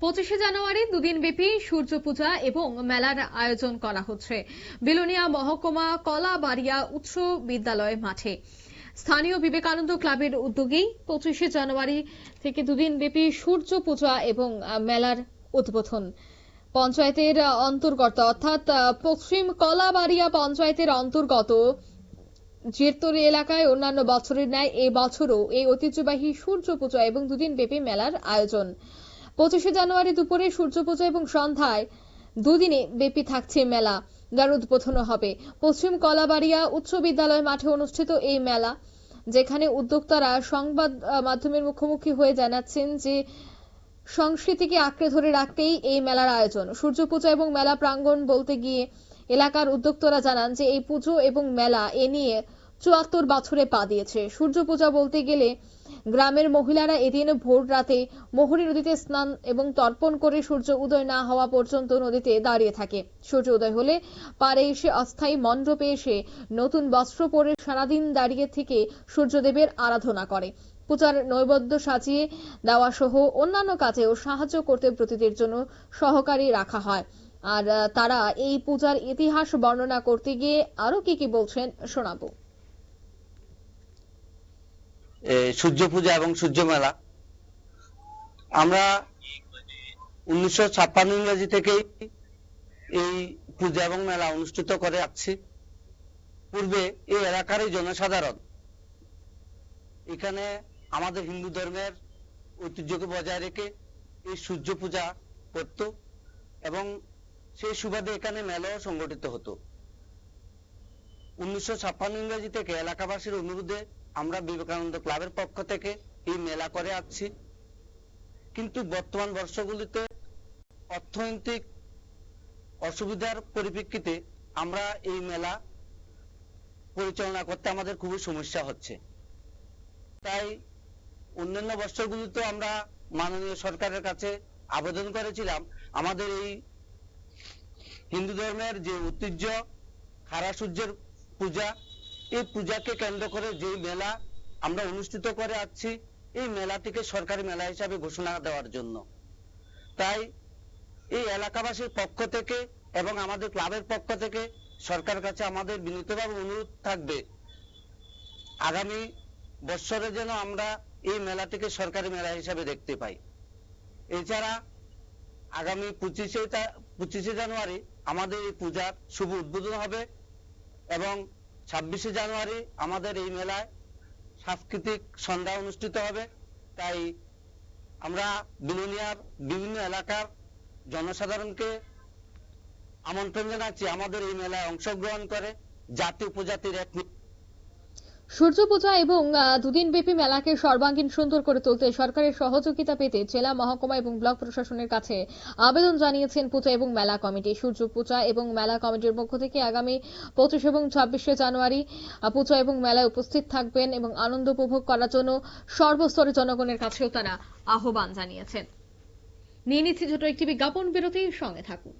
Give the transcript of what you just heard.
25শে জানুয়ারি দুদিন ব্যাপী সূর্য পূজা এবং মেলার আয়োজন করা হচ্ছে বিলোনিয়া মহকুমা কলাবাড়িয়া উচ্চ বিদ্যালয় মাঠে। স্থানীয় বিবেকানন্দ ক্লাবের উদ্যোগেই 25শে জানুয়ারি থেকে দুদিন ব্যাপী সূর্য পূজা এবং মেলার উদ্বোধন। পঞ্চায়েতের অন্তর্গত অর্থাৎ পশ্চিম কলাবাড়িয়া পঞ্চায়েতের অন্তর্গত জিরতরি এলাকায় অন্যান্য বছরের ন্যায় এই বছরও এই ঐতিহ্যবাহী সূর্য পূজা এবং দুদিন ব্যাপী মেলার আয়োজন। 25শে জানুয়ারি দুপুরে সূর্য পূজা এবং সন্ধ্যায় দুদিনে ব্যাপী থাকছে মেলা, যার উদ্বোধন হবে পশ্চিম কলাবাড়িয়া উচ্চ বিদ্যালয় মাঠে অনুষ্ঠিত এই মেলা, যেখানে উদ্যোক্তারা সংবাদ মাধ্যমের মুখোমুখি হয়ে জানাচ্ছেন যে সংস্কৃতিকে আঁকড়ে ধরে রাখতেই এই মেলার আয়োজন। সূর্য পূজা এবং মেলা প্রাঙ্গণ বলতে গিয়ে এলাকার উদ্যোক্তারা জানান যে এই পুজো এবং মেলা এ নিয়ে ৭৪ বছরে পা দিয়েছে। সূর্য পূজা বলতে গেলে গ্রামের মহিলারা এদিন ভোর রাতে মোহরী নদীতে স্নান এবং তর্পণ করে সূর্য উদয় না হওয়া পর্যন্ত নদীতে দাঁড়িয়ে থাকে। সূর্য উদয় হলে পাড়ে এসে অস্থায়ী মণ্ডপে এসে নতুন বস্ত্র পরে সারাদিন দাঁড়িয়ে থেকে সূর্যদেবের আরাধনা করে। পূজার নৈবেদ্য সাজিয়ে দেওয়া সহ অন্যান্য কাজেও সাহায্য করতে ব্রতীদের জন্য সহকারী রাখা হয়। আর তারা এই পূজার ইতিহাস বর্ণনা করতে গিয়ে আরো কি বলছেন শোনাবো। সূর্য পূজা এবং সূর্য মেলা আমরা 1956 ইংরেজি থেকেই এই পূজা এবং মেলা অনুষ্ঠিত করে আসছি। পূর্বে এই এলাকারই জনসাধারণ এখানে আমাদের হিন্দু ধর্মের ঐতিহ্যকে বজায় রেখে এই সূর্য পূজা করত এবং সেই সুবাদে এখানে মেলাও সংগঠিত হতো। 1956 ইংরেজি থেকে এলাকাবাসীর অনুরোধে আমরা বিবেকানন্দ ক্লাবের পক্ষ থেকে এই মেলা করে আসছি। কিন্তু বর্তমান বর্ষগুলিতে অর্থনৈতিক অসুবিধার পরিপ্রেক্ষিতে আমরা এই মেলা পরিচালনা করতে আমাদের খুবই সমস্যা হচ্ছে। তাই অন্যান্য বর্ষগুলিতে আমরা মাননীয় সরকারের কাছে আবেদন করেছিলাম আমাদের এই হিন্দু ধর্মের যে ঐতিহ্য খারা সূর্যের পূজা, এই পূজাকে কেন্দ্র করে যে মেলা আমরা অনুষ্ঠিত করে আসছি এই মেলাটিকে সরকারি মেলা হিসাবে ঘোষণা দেওয়ার জন্য। তাই এই এলাকাবাসীর পক্ষ থেকে এবং আমাদের ক্লাবের পক্ষ থেকে সরকারের কাছে আমাদের বিনীতভাবে অনুরোধ থাকবে আগামী বছরে যেন আমরা এই মেলাটিকে সরকারি মেলা হিসাবে দেখতে পাই। এছাড়া আগামী 25শে জানুয়ারি আমাদের এই পূজার শুভ উদ্বোধন হবে এবং 26শে জানুয়ারি আমাদের এই মেলায় সাংস্কৃতিক সন্ধ্যা অনুষ্ঠিত হবে। তাই আমরা বিলোনিয়ার বিভিন্ন এলাকার জনসাধারণকে আমন্ত্রণ জানাচ্ছি আমাদের এই মেলায় অংশগ্রহণ করে জাতি উপজাতির এক সূর্য পূজা এবং দুদিন ব্যাপী মেলাকে সর্বাঙ্গীন সুন্দর করে তুলতে সরকারের সহযোগিতা পেতে জেলা মহকুমা এবং ব্লক প্রশাসনের কাছে আবেদন জানিয়েছেন পূজা এবং মেলা কমিটি। সূর্য পূজা এবং মেলা কমিটির পক্ষ থেকে আগামী 25 এবং 26শে জানুয়ারি পূজা এবং মেলায় উপস্থিত থাকবেন এবং আনন্দ উপভোগ করার জন্য সর্বস্তরের জনগণের কাছেও তারা আহ্বান জানিয়েছেন। নিয়ে নিচ্ছি ছোট একটি বিজ্ঞাপন বিরতির সঙ্গে থাকুন।